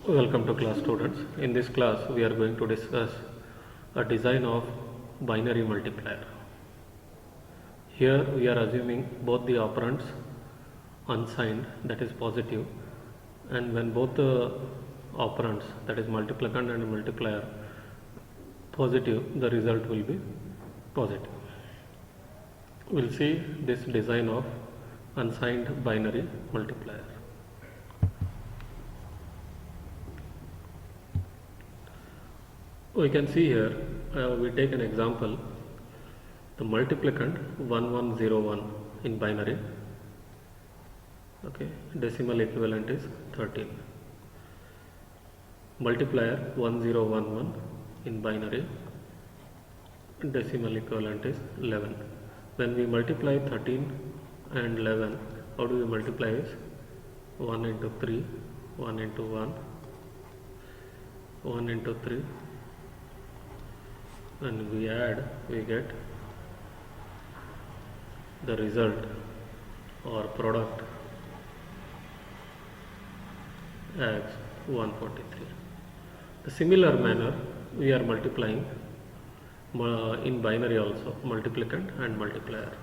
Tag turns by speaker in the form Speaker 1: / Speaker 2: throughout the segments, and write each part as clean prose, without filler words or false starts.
Speaker 1: Welcome to class students. In this class we are going to discuss a design of binary multiplier. Here we are assuming both the operands unsigned, that is positive, and when both the operands, that is multiplicand and multiplier, positive, the result will be positive. We will see this design of unsigned binary multiplier. We can see here, we take an example, the multiplicand 1101 in binary, okay, decimal equivalent is 13. Multiplier 1011 in binary, decimal equivalent is 11. When we multiply 13 and 11, how do we multiply is 1 into 3, 1 into 1, 1 into 3, and we add, we get the result or product as 143. The similar manner we are multiplying in binary also, multiplicand and multiplier.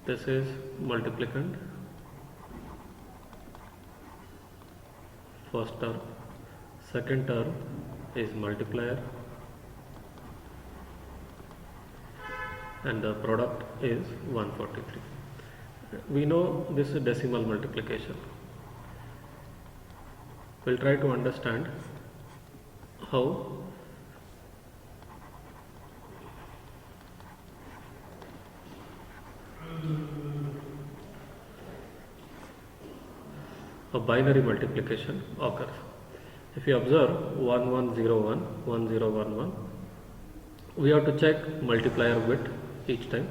Speaker 1: This is multiplicand, first term, second term is multiplier, and the product is 143. We know this is decimal multiplication. We'll try to understand how a binary multiplication occurs. If you observe 1101, 1011, we have to check multiplier bit each time,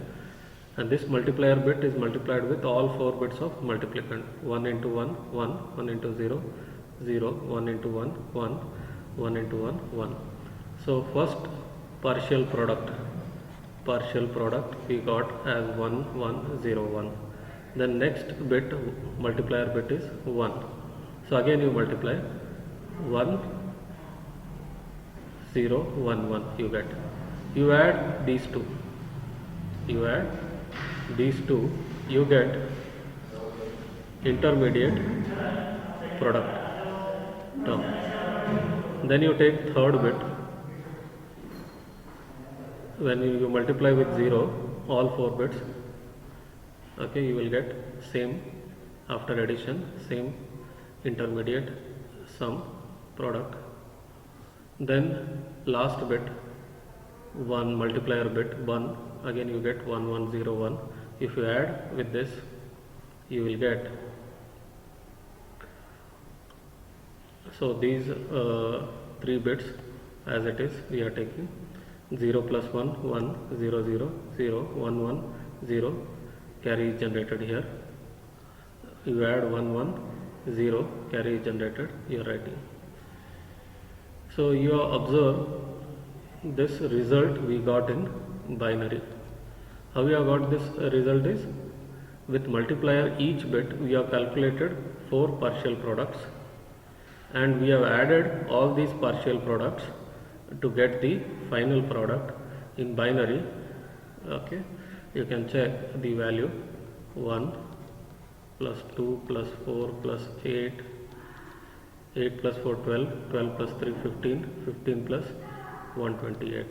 Speaker 1: and this multiplier bit is multiplied with all 4 bits of multiplicand. 1 into 1, 1, 1 into 0, 0, 1 into 1, 1, 1 into 1, 1. So first partial product we got as 1101. Then next bit, multiplier bit is 1. So again you multiply 1, 0, 1, 1 you get. You add these two. You get intermediate product term. Then you take third bit. When you multiply with 0, all 4 bits, okay, you will get same after addition, same intermediate sum product. Then last bit, 1 multiplier bit 1, again you get 1101. If you add with this, you will get, so these 3 bits as it is we are taking 0 plus 1, 1, 0, 0, 0, 1, 1, 0, carry is generated here. You add 1, 1, 0, carry is generated, you are writing. So you observe this result we got in binary. How we have got this result is, with multiplier each bit we have calculated 4 partial products, and we have added all these partial products to get the final product in binary. Okay, you can check the value 1 plus 2 plus 4 plus 8, 8 plus 4 12, 12 plus 3 15, 15 plus 128.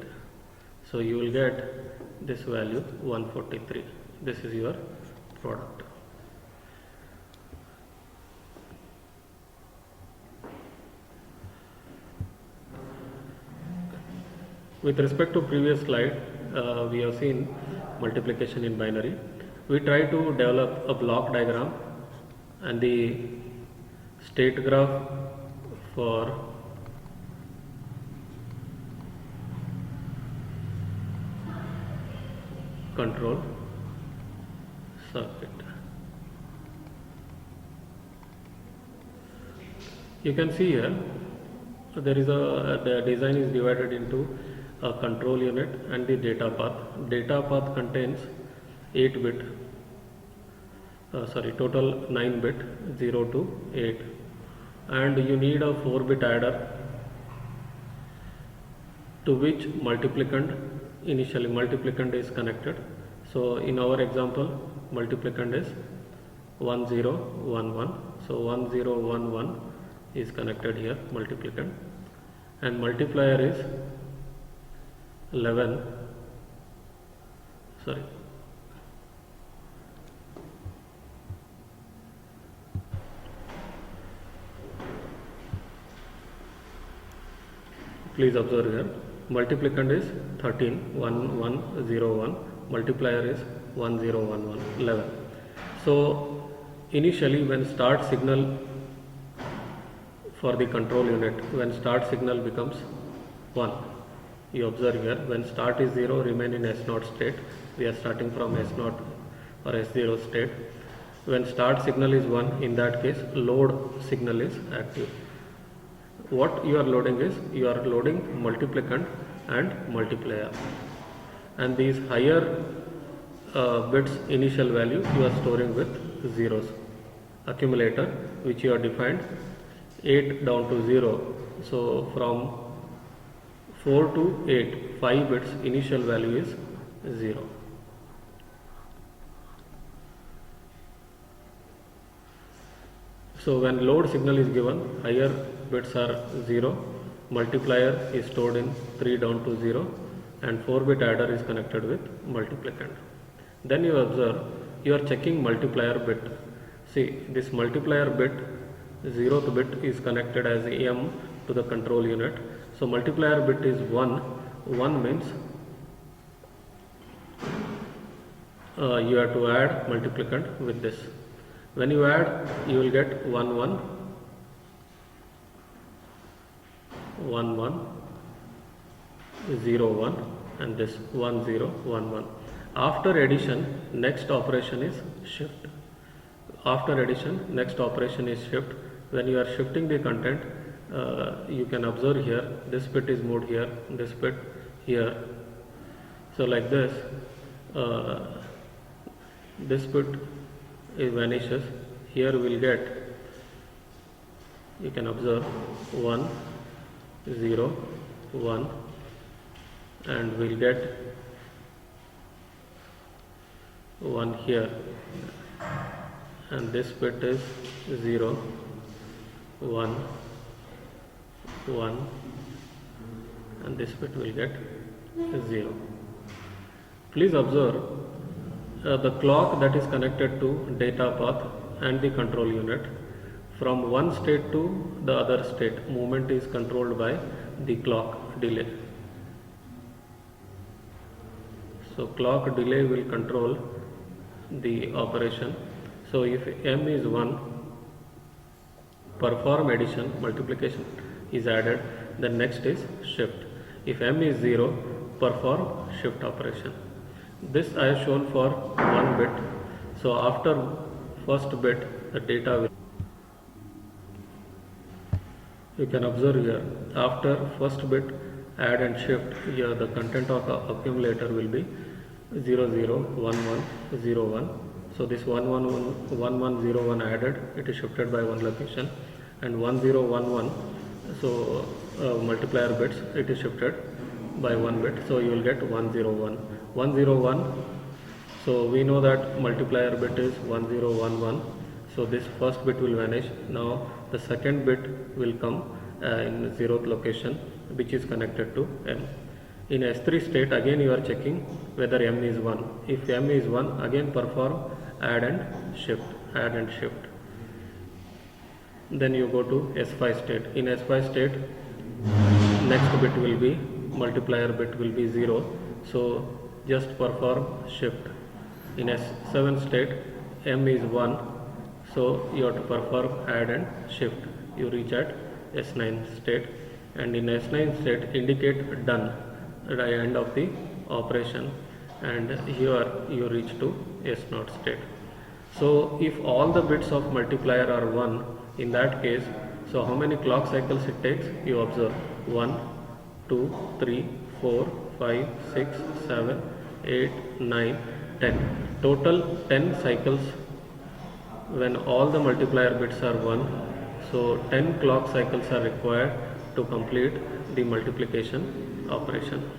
Speaker 1: So you will get this value 143. This is your product. With respect to previous slide, we have seen multiplication in binary. We try to develop a block diagram and the state graph for control circuit. You can see here there is the design is divided into a control unit and the data path. Data path contains 8 bit total 9 bit 0 to 8, and you need a 4-bit adder to which initially multiplicand is connected. So in our example, multiplicand is 1011. So 1011 is connected here, multiplicand, and multiplier is 11. Sorry. Please observe here, multiplicand is 13, 1101, multiplier is 1011, 11. So initially when start signal for the control unit, when start signal becomes 1, you observe here, when start is 0, remain in S0 state. We are starting from S0 or S0 state. When start signal is 1, in that case load signal is active. What you are loading is, you are loading multiplicand and multiplier, and these higher bits initial value you are storing with zeros. Accumulator, which you have defined 8 down to 0, so from 4 to 8, 5 bits initial value is 0. So when load signal is given, higher bits are 0, multiplier is stored in 3 down to 0, and 4-bit adder is connected with multiplicand. Then you observe, you are checking multiplier bit. See, this multiplier bit, 0th bit is connected as M to the control unit. So multiplier bit is 1. 1 means you have to add multiplicand with this. When you add, you will get 1 1 1 1 0 1 and this 1 0 1 1. After addition, next operation is shift. After addition, next operation is shift. When you are shifting the content, you can observe here, this bit is moved here, this bit here. So like this, this bit it vanishes. Here we will get, you can observe 1 0 1, and we will get 1 here, and this bit is 0 1 1, and this bit will get 0. Please observe the clock that is connected to data path and the control unit. From one state to the other state, movement is controlled by the clock delay. So clock delay will control the operation. So if M is 1, perform addition, multiplication is added, then next is shift. If M is 0, perform shift operation. This I have shown for 1 bit. So after first bit, the data will, you can observe here, after first bit add and shift, here the content of accumulator will be 0 0 1 1 0 1. So this 1 1 1 1 1 0 1 added, it is shifted by one location, and 1 0 1 1, so multiplier bits, it is shifted by 1 bit, so you will get 1 0 1 1 0 1. So we know that multiplier bit is 1 0 1 1, so this first bit will vanish. Now the second bit will come in 0th location, which is connected to M. In S3 state, again you are checking whether M is 1. If M is 1, again perform add and shift, add and shift. Then you go to S5 state. In S5 state, next bit will be, multiplier bit will be 0, so just perform shift. In S7 state, M is 1, so you have to perform add and shift. You reach at S9 state, and in S9 state indicate done at the end of the operation, and here you reach to S0 state. So if all the bits of multiplier are 1, in that case, so how many clock cycles it takes? You observe 1 2 3 4 5 6 7 8 9 10, total 10 cycles when all the multiplier bits are 1. So 10 clock cycles are required to complete the multiplication operation.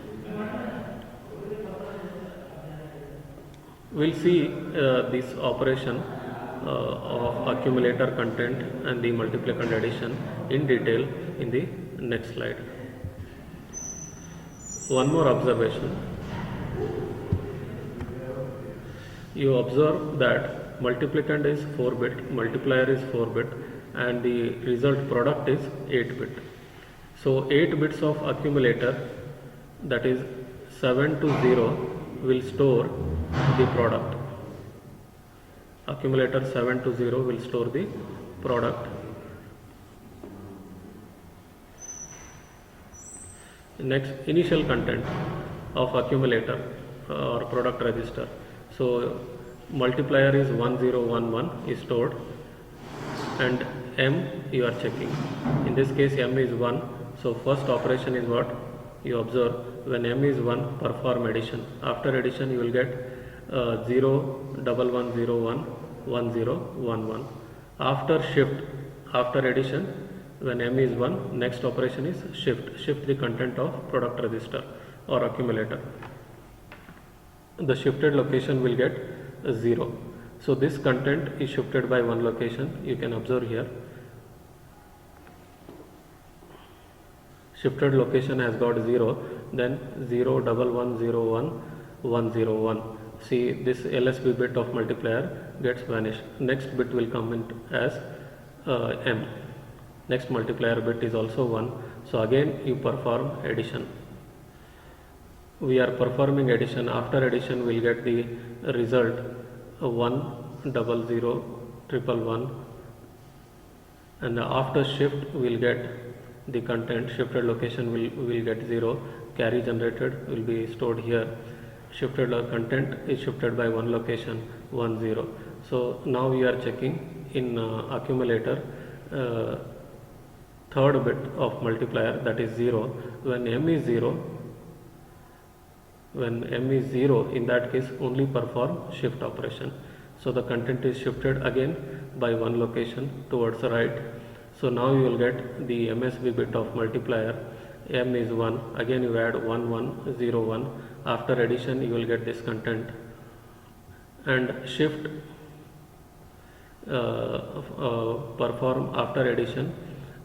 Speaker 1: We'll see this operation of accumulator content and the multiplicand addition in detail in the next slide. One more observation. You observe that multiplicand is 4-bit, multiplier is 4-bit, and the result product is 8-bit. So 8 bits of accumulator, that is 7 to 0, will store the product. Accumulator 7 to 0 will store the product. Next, initial content of accumulator or product register. So multiplier is 1011 is stored, and M you are checking. In this case M is 1. So first operation is what? You observe, when M is 1, perform addition. After addition you will get 0, 1101, 1011. After shift, after addition, when M is 1, next operation is shift. Shift the content of product register or accumulator. The shifted location will get 0. So this content is shifted by one location. You can observe here. Shifted location has got 0, then 0, 1101, 101. See, this LSB bit of multiplier gets vanished. Next bit will come in as M. Next multiplier bit is also 1. So again you perform addition. We are performing addition. After addition we will get the result 1, 0, 0, 111, and after shift we will get the content. Shifted location will get 0. Carry generated will be stored here. Shifted content is shifted by one location, 1 0. So now we are checking in accumulator third bit of multiplier, that is 0. When M is 0, in that case only perform shift operation. So the content is shifted again by one location towards the right. So now you will get the MSB bit of multiplier. M is 1, again you add 1 1 0 1. After addition you will get this content, and shift perform after addition.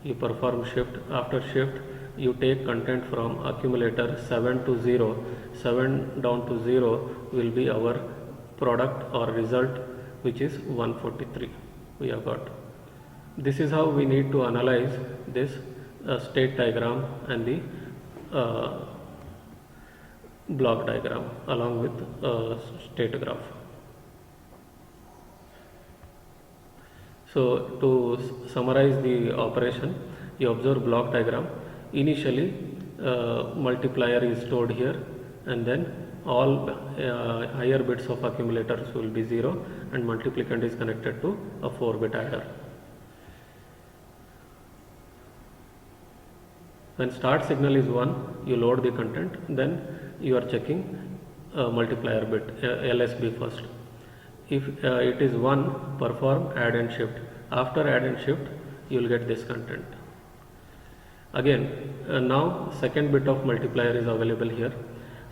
Speaker 1: You perform shift. After shift you take content from accumulator 7 to 0. 7 down to 0 will be our product or result, which is 143 we have got. This is how we need to analyze this state diagram and the block diagram along with state graph. So to summarize the operation, you observe block diagram. Initially multiplier is stored here, and then all higher bits of accumulators will be 0, and multiplicand is connected to a 4-bit adder. When start signal is 1, you load the content, then you are checking multiplier bit, LSB first. If it is 1, perform add and shift. After add and shift, you will get this content. Again, now second bit of multiplier is available here.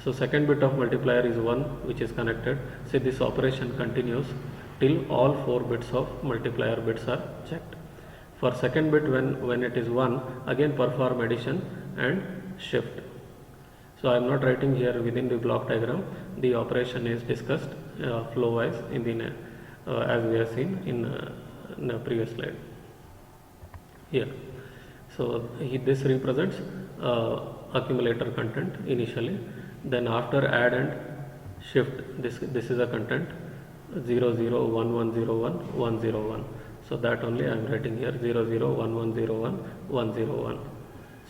Speaker 1: So second bit of multiplier is 1, which is connected. So this operation continues till all 4 bits of multiplier bits are checked. For second bit, when it is 1, again perform addition and shift. So I am not writing here within the block diagram. The operation is discussed flow wise in the as we have seen in the previous slide here. So this represents accumulator content initially. Then after add and shift, this is a content 0 0 1 1 0 1 1 0 1. So that only I am writing here 0 0 1 1 0 1 1 0 1.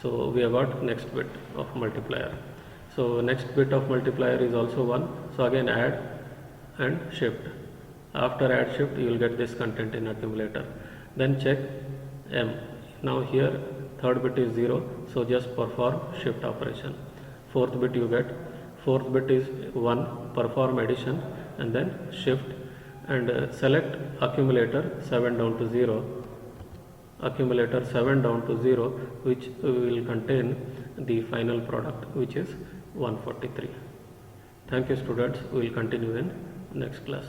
Speaker 1: So we have got next bit of multiplier. So next bit of multiplier is also 1. So again add and shift. After add shift you will get this content in accumulator. Then check M. Now here third bit is 0. So just perform shift operation. Fourth bit you get. Fourth bit is 1. Perform addition and then shift, and select accumulator 7 down to 0. accumulator 7 down to 0, which will contain the final product, which is 143. Thank you students. We will continue in next class.